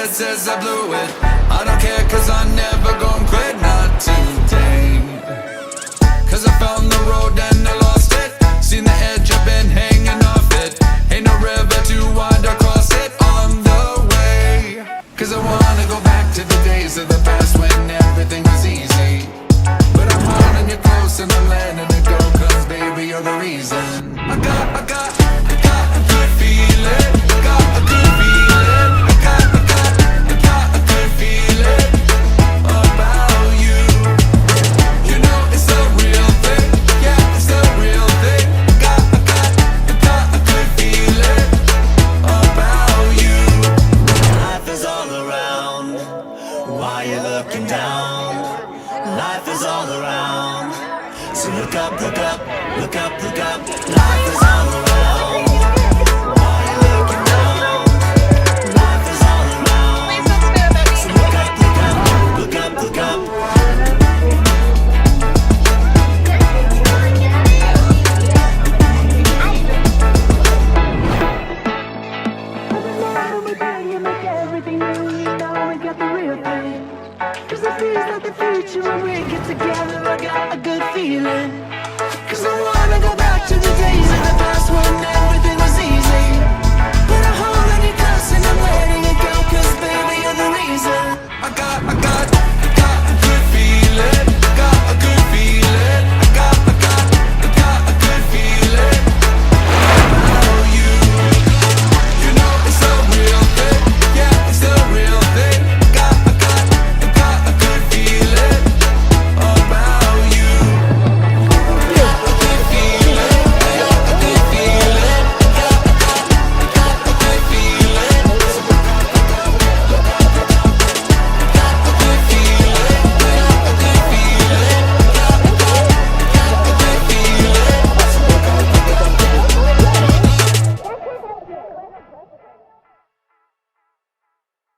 Says I blew it. I don't care cause I never gon' quit, not today. Cause I found the road and I lost it. Seen the edge, I've been hanging off it. Ain't no river too wide to cross it on the way. Cause I wanna go back to the days of the past when everything was easy. But I'm holding you close and I'm letting it go, cause baby you're the reason. I got a good feeling. Got a good feeling. I got a good feeling about you. You know it's the real thing. Yeah, it's the real thing. Got a good feeling about you. Life is all around. Why you looking down? Life is all around. So look up, look up, look up, look up. Life is all around. Why you looking down? Life is all around. So look up, look up, look up, look up. You make everything new, you know we got the real thing. Cause it feels like the future when we get together. I got a good feeling. Cause I wanna go back to the days of the past when